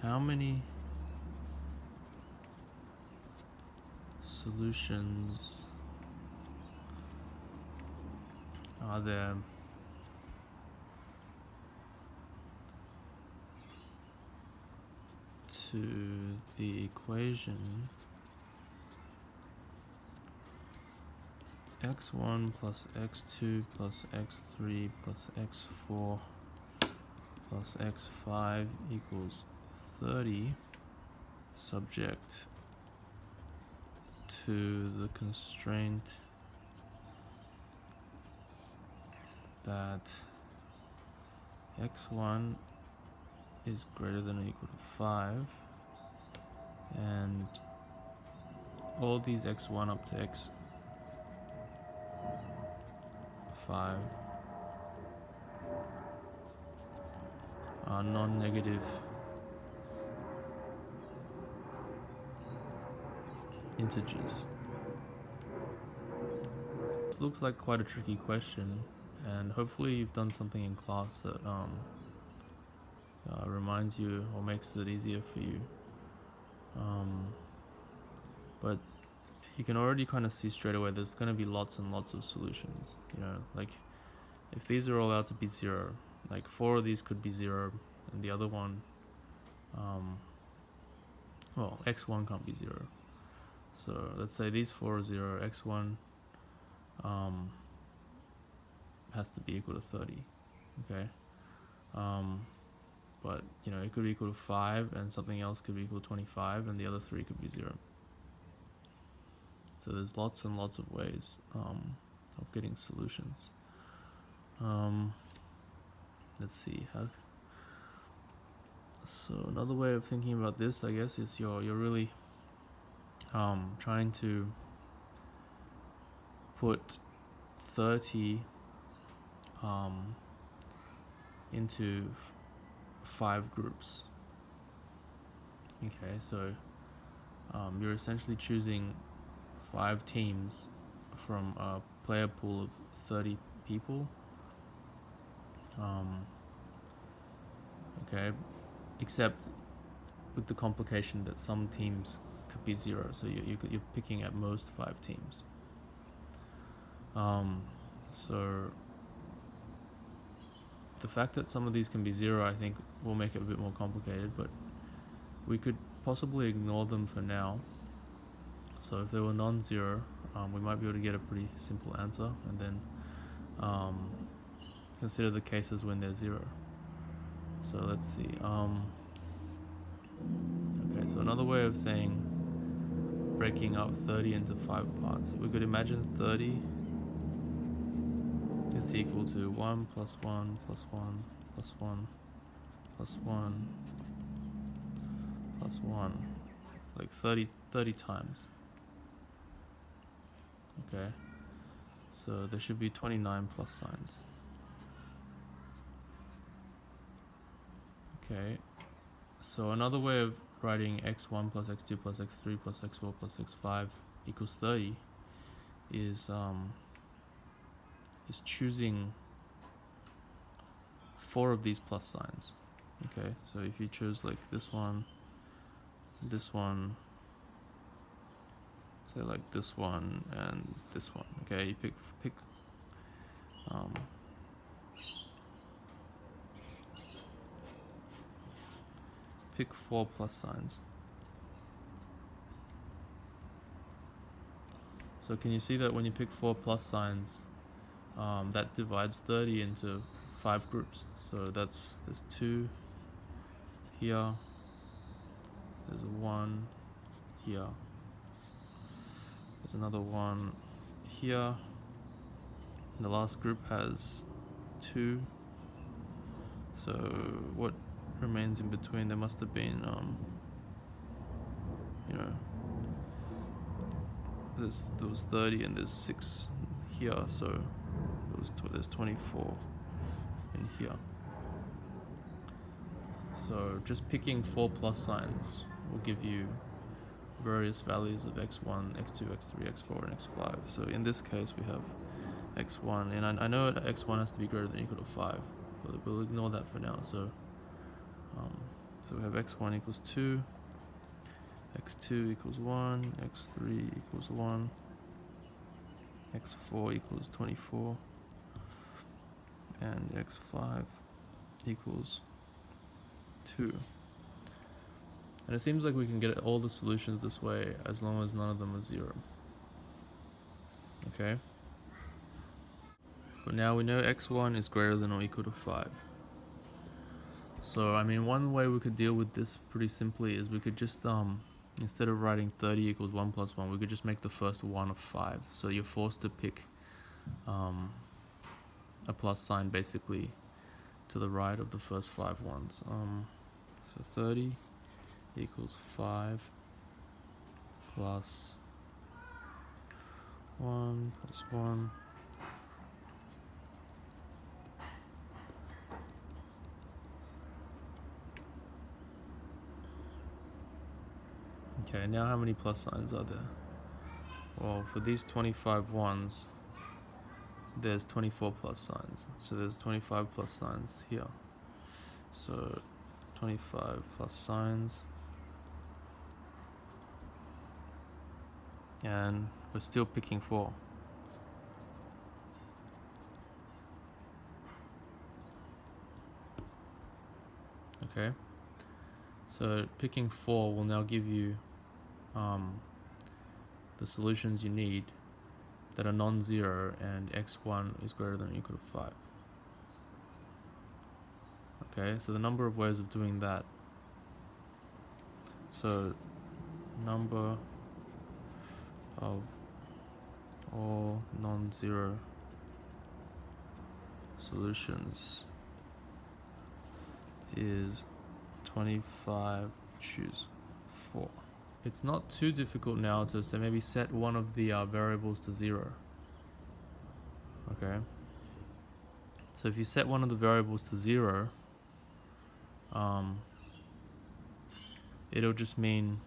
how many solutions are there to the equation x1 plus x2 plus x3 plus x4 plus x5 equals 30, subject to the constraint that x1 is greater than or equal to 5, and all these x1 up to x5 are non-negative integers. This looks like quite a tricky question, and hopefully you've done something in class that reminds you or makes it easier for you. But you can already kind of see straight away there's going to be lots and lots of solutions. Like if these are all out to be 0, like 4 of these could be 0, and the other one, well, x1 can't be 0. So let's say these 4 are 0, x1 has to be equal to 30, okay? But it could be equal to 5, and something else could be equal to 25, and the other 3 could be 0. So there's lots and lots of ways of getting solutions. Let's see how. So another way of thinking about this, I guess, is you're really trying to put 30 into 5 groups. Okay, so you're essentially choosing 5 teams from a player pool of 30 people. Okay, except with the complication that some teams could be 0, so you're picking at most 5 teams. So the fact that some of these can be 0, I think, will make it a bit more complicated, but we could possibly ignore them for now. So if they were non-zero, we might be able to get a pretty simple answer, and then consider the cases when they're 0. So let's see. Okay, so another way of saying breaking up 30 into 5 parts, we could imagine 30 is equal to 1 plus 1 plus 1 plus 1 plus 1 plus 1, like 30 times. Okay, so there should be 29 plus signs. Okay, so another way of writing x1 plus x2 plus x3 plus x4 plus x5 equals 30 is choosing 4 of these plus signs. Okay, so if you choose like this one, say like this one and this one, okay, you pick pick 4 plus signs. So can you see that when you pick 4 plus signs, that divides 30 into 5 groups? So there's 2 here, there's 1 here, there's another 1 here, and the last group has 2. So what remains in between? There must have been there was 30 and there's 6 here, so there's 24 in here. So just picking 4 plus signs will give you various values of x1, x2, x3, x4, and x5. So in this case we have x1, and I know that x1 has to be greater than or equal to 5, but we'll ignore that for now. So So we have x1 equals 2, x2 equals 1, x3 equals 1, x4 equals 24, and x5 equals 2. And it seems like we can get all the solutions this way as long as none of them are 0. Okay? But now we know x1 is greater than or equal to 5. So, I mean, one way we could deal with this pretty simply is we could just, instead of writing 30 equals 1 plus 1, we could just make the first one of 5. So you're forced to pick a plus sign basically to the right of the first 5 ones. So 30 equals 5 plus 1 plus 1. Okay, now how many plus signs are there? Well, for these 25 ones, there's 24 plus signs. So there's 25 plus signs here. So 25 plus signs. And we're still picking 4. Okay. So picking 4 will now give you the solutions you need that are non-zero, and x1 is greater than or equal to 5. Okay, so the number of ways of doing that. So number of all non-zero solutions is 25, choose 4. It's not too difficult now to say maybe set one of the variables to 0. Okay. So if you set one of the variables to 0, it'll just mean,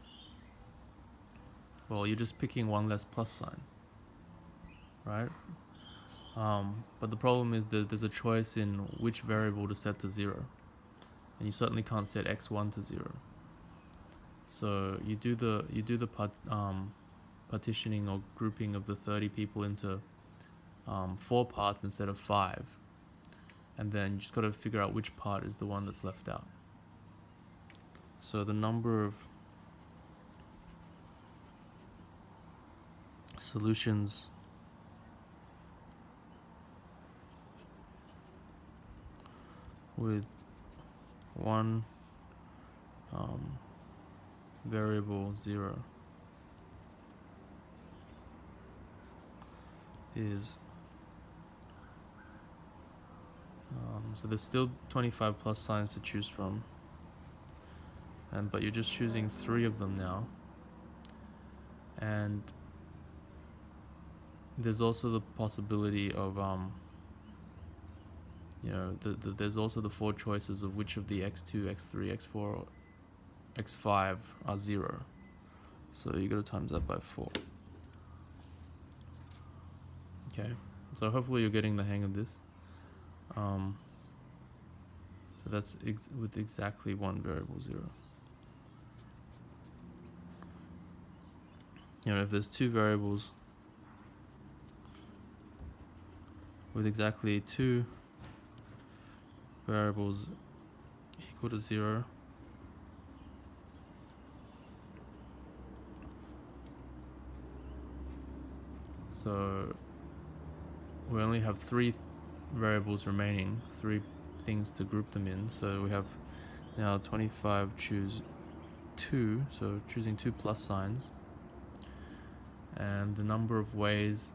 well, you're just picking one less plus sign, right? But the problem is that there's a choice in which variable to set to 0, and you certainly can't set x1 to 0. So you do the partitioning or grouping of the 30 people into 4 parts instead of 5, and then you just got to figure out which part is the one that's left out. So the number of solutions with one variable 0 is so there's still 25 plus signs to choose from, but you're just choosing 3 of them now, and there's also the possibility of there's also the 4 choices of which of the x2, x3, x4, x5 are 0. So you got to times that by 4. Okay, so hopefully you're getting the hang of this. So that's with exactly one variable 0. If there's 2 variables with exactly 2 variables equal to 0, so we only have 3 variables remaining, 3 things to group them in. So we have now 25 choose 2, so choosing 2 plus signs, and the number of ways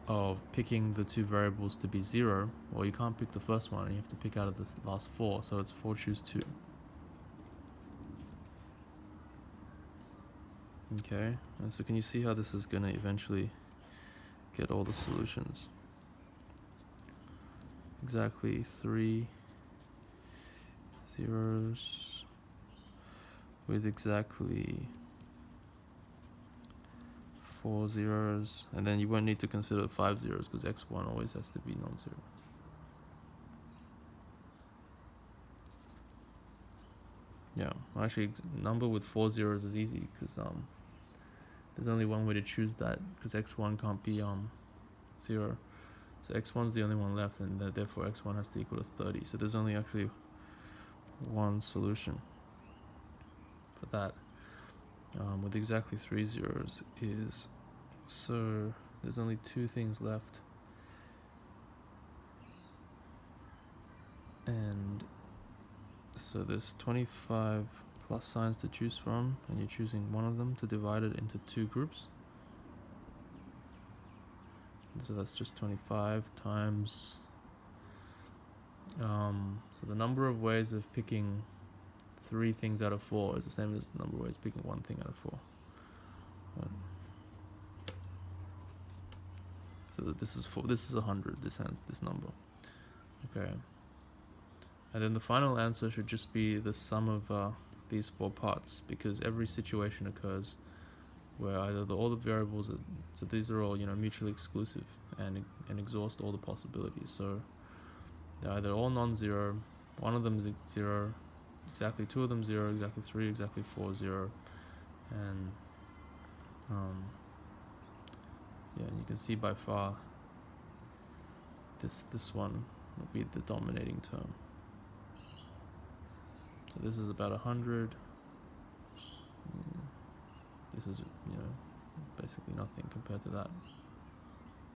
of picking the 2 variables to be 0, well, you can't pick the first one, you have to pick out of the last 4, so it's 4 choose 2. Okay, and so can you see how this is going to eventually get all the solutions? Exactly 3 zeros with exactly 4 zeros, and then you won't need to consider 5 zeros because x1 always has to be non-zero. Yeah, actually, number with 4 zeros is easy because there's only one way to choose that, because x1 can't be 0. So x1 is the only one left, and therefore x1 has to equal to 30. So there's only actually one solution for that. With exactly 3 zeros is, so there's only two things left, and so there's 25 plus signs to choose from, and you're choosing one of them to divide it into two groups. So that's just 25 times, so the number of ways of picking 3 things out of 4 is the same as the number of ways of picking one thing out of 4. So this is 100, this number. Okay. And then the final answer should just be the sum of these 4 parts, because every situation occurs where either all the variables are, so these are all mutually exclusive and exhaust all the possibilities. So they're either all non-zero, one of them is 0, exactly 2 of them 0, exactly 3, exactly 4 0, and yeah, and you can see by far this one will be the dominating term. So this is about 100. This is basically nothing compared to that.